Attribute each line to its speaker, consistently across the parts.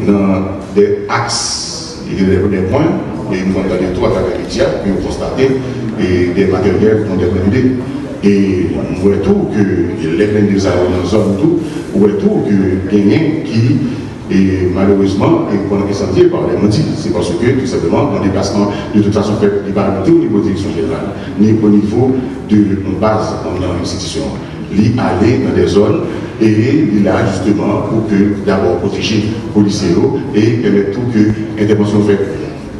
Speaker 1: dans des axes et des points, et nous avons regardé tout à travers les médias, puis nous constatons des matériels qui ont été brûlés. Et on voit tout que les 22 armes dans la zone, tout, on voit tout que quelqu'un qui, et malheureusement, est pendant incendié par les motifs. C'est parce que, tout simplement, un déplacement, de toute façon, fait, il va au niveau de la direction générale, ni au niveau de base dans l'institution. Il aller dans des zones et il a justement pour que d'abord protéger les policiers et permettre tout que l'intervention faite.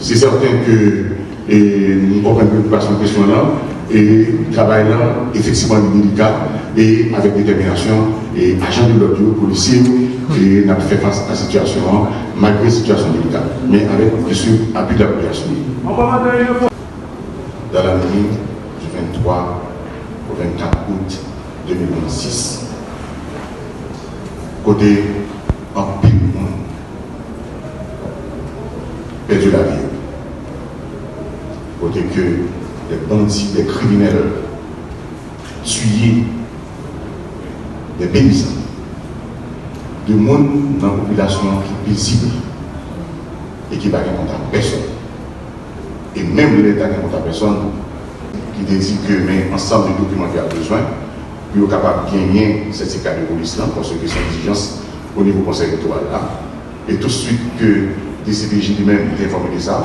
Speaker 1: C'est certain que nous comprenons que nous passons une question là et le travail là, effectivement, est délicat et avec détermination et agents de l'ordre, policiers, et nous avons fait face à la situation malgré la situation délicate, mais avec bien sûr appui de la population. Dans la nuit du 23 au 24 août 2026, côté en pile perdu la vie, côté que les bandits, les criminels tués, des paysans, de monde dans la population qui est paisible et qui ne va pas contre personne. Et même l'État qui ne contre personne, qui dit que mais ensemble de documents qu'il a besoin, pour être capable de gagner ce certificat de police là, parce que c'est une exigence au niveau du conseil électoral là. Et tout de suite que DCPJ lui-même est informé de ça,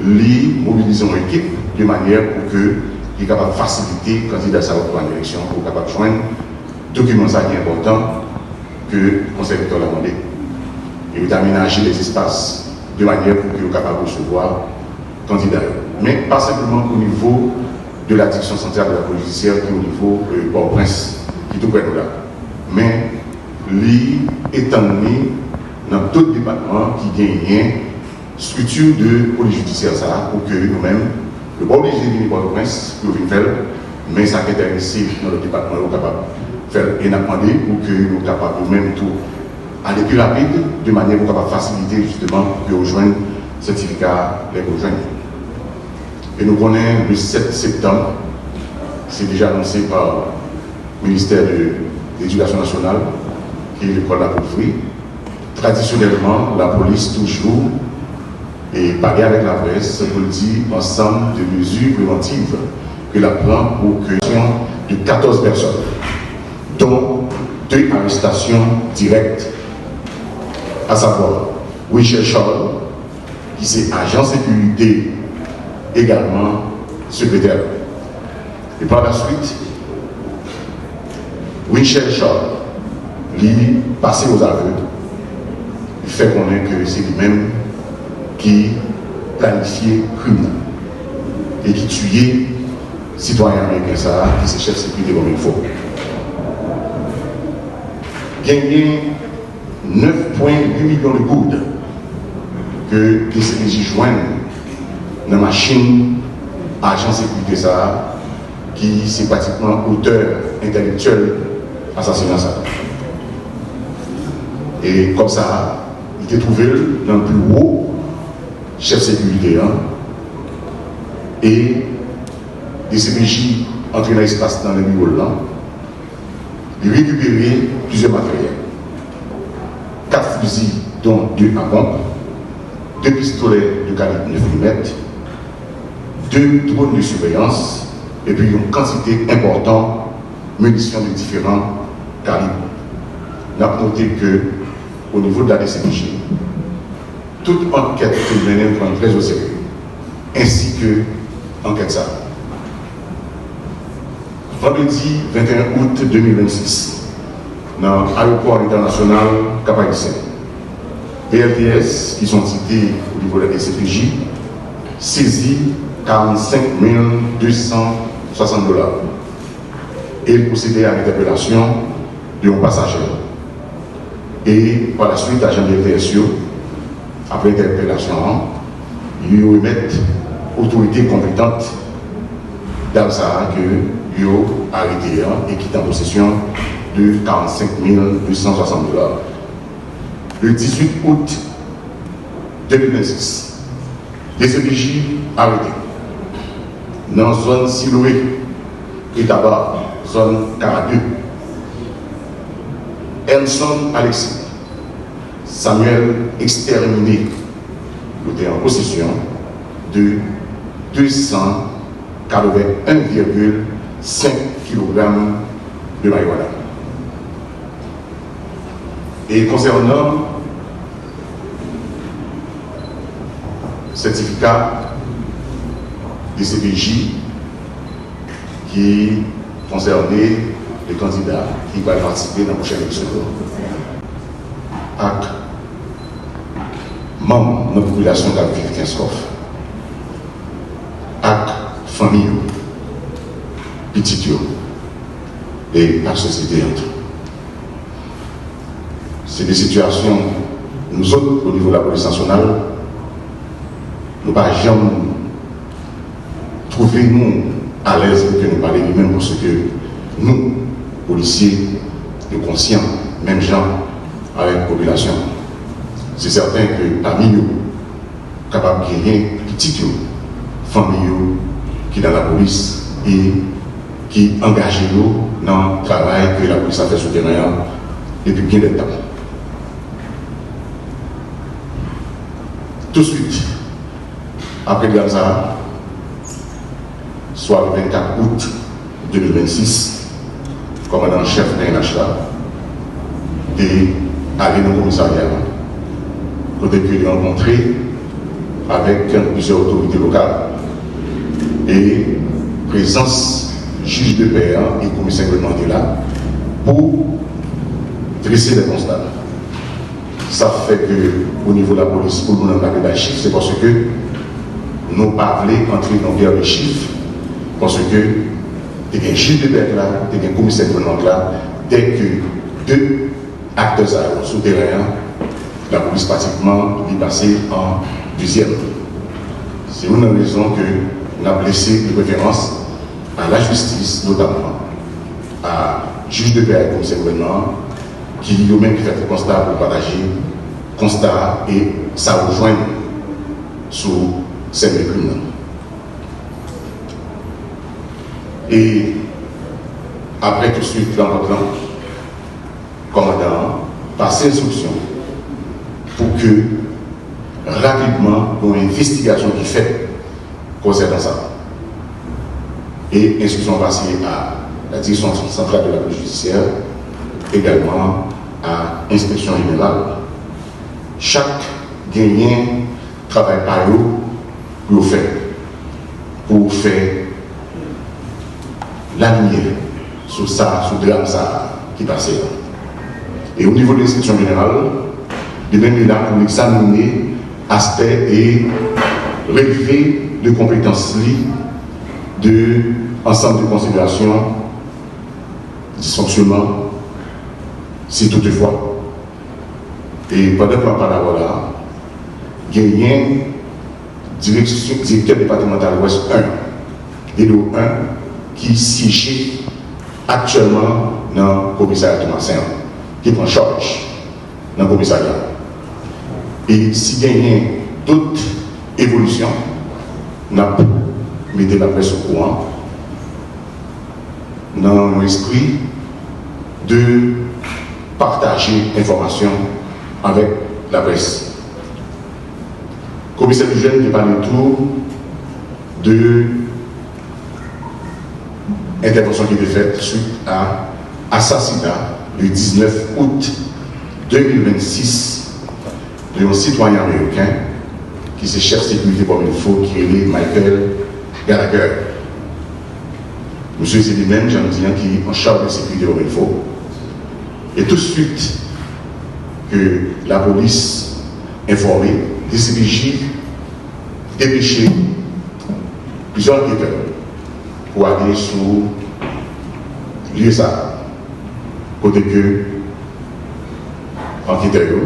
Speaker 1: lui mobilise une équipe de manière pour qu'il est capable de faciliter le candidat à l'élection, pour capable de joindre documents ça qui est important que le conseil électoral a demandé. Et d'aménager les espaces de manière pour qu'il soit capable de recevoir le candidat. Mais pas simplement au niveau de la direction centrale de la police judiciaire qui est au niveau de Port-au-Prince, qui est tout près de là. Mais lui étendu dans d'autres départements qui gagnent structure de police judiciaire ça, pour que nous-mêmes, le bon obligé de venir Port-au-Prince, pour venir faire, mais ça qui est intéressé dans le département, nous sommes capables de faire et demander pour que nous sommes capables nous-mêmes tout aller plus rapide, de manière pour capable faciliter justement pour rejoindre le certificat les rejoindre. Et nous connaissons le 7 septembre, c'est déjà annoncé par le ministère de l'Éducation nationale, qui est l'école de la Poufri. Traditionnellement, la police toujours et parler avec la presse pour dire ensemble de mesures préventives que la prend pour que de 14 personnes, dont 2 arrestations directes, à savoir Richard Charles, qui est agent sécurité, également secrétaire. Et par la suite, Richard Charles, lui, passé aux aveux, il fait connaître que c'est lui-même qui planifiait le crime et qui tuait citoyens américains, qui se chef de sécurité comme il faut. Gagner 9,8 millions de gouttes que les CPJ joignent dans la machine agent sécurité qui c'est pratiquement auteur intellectuel assassinat ça. Et comme ça, il était trouvé dans le plus haut chef sécurité et des CPJ entrés dans l'espace dans le bureau là, il récupérait plusieurs matériels. 4 fusils, dont 2 à pompe, 2 pistolets de calibre 9 mm, 2 drones de surveillance, et puis une quantité importante de munitions de différents calibres. On a noté qu'au niveau de la DCPJ, toute enquête que menée prend très au sérieux, ainsi que l'enquête ça. Vendredi 21 août 2026, dans l'aéroport international Cap-Haïtien, PLTS, qui sont cités au niveau de la DCPJ, saisit 45 260 $. Et il procédait à l'interpellation de mon passager. Et par la suite, l'agent de l'FTSU, après l'interpellation, ils lui remettent autorité compétente dans ça que ils ont arrêté et qui est en possession de 45 260 $. Le 18 août 2026, les CPJ arrêtés dans la zone Siloé et d'abord zone 42. Enson Alexis, Samuel exterminé, il était en possession de 281,5 kg de marijuana. Et concernant certificat de CPJ qui concernait les candidats qui vont participer dans la prochaine élection. Avec membres de la population qui vit à Kinskov, avec famille, petits et la société entre. C'est des situations, nous autres, au niveau de la police nationale, nous n'avons jamais trouvé nous à l'aise pour que nous parlions nous-mêmes parce que nous, policiers, nous conscients, même gens, avec la population. C'est certain que parmi nous, capables de gagner petits familles qui sont dans la police et qui engagent nous dans le travail que la police a fait sur le terrain depuis bien de temps. Tout de suite, après Gaza, soit le 24 août 2026, le commandant-chef de l'NHA est allé dans le commissariat, côté que il a rencontré avec plusieurs autorités locales et présence juge de paix et commissaire gouvernemental là pour dresser des constats. Ça fait que au niveau de la police, pour nous parler des chiffres, c'est parce que nous pas voulons entrer dans guerre de chiffres, parce que il y a un juge de paix là, il y a un commissaire gouvernemental là, dès que deux acteurs souterrains, la police pratiquement est passée en deuxième. C'est une raison que nous avons laissé de préférence à la justice, notamment à juge de paix et commissaire gouvernement, qui lui-même fait le constat pour partager constat et ça rejoint sur ces crimes. Et après tout de suite, l'encontre, commandant passe instruction pour que rapidement, une investigation qui fait concernant ça. Et instruction passée à la direction centrale de la police judiciaire, également à l'inspection générale. Chaque gagnant travaille par eux pour faire la lumière sur ça, sur le drame ça qui passait là. Et au niveau de l'inspection générale, il est là pour examiner aspects et relever de compétences de ensemble de considérations, dysfonctionnement, si toutefois. Et pendant qu'on parle là, il y a un directeur départemental Ouest 1 et le 1 qui siège actuellement dans le commissariat Thomasin, qui prend charge dans le commissariat. Et s'il y a d'autres évolutions, nous mettons la presse au courant dans l'esprit de partager l'information avec la presse. Le commissaire du jeune qui parle tout de intervention qui était faite suite à l'assassinat le 19 août 2026 d'un citoyen américain qui est chef de sécurité comme il faut, qui est Michael Gallagher. Monsieur, c'est lui-même, j'en dis, qui est en charge de sécurité comme il faut. Et tout de suite que la police informée, les CPJ dépêché plusieurs enquêteurs pour aller sur lieu ça, côté que enquêteurs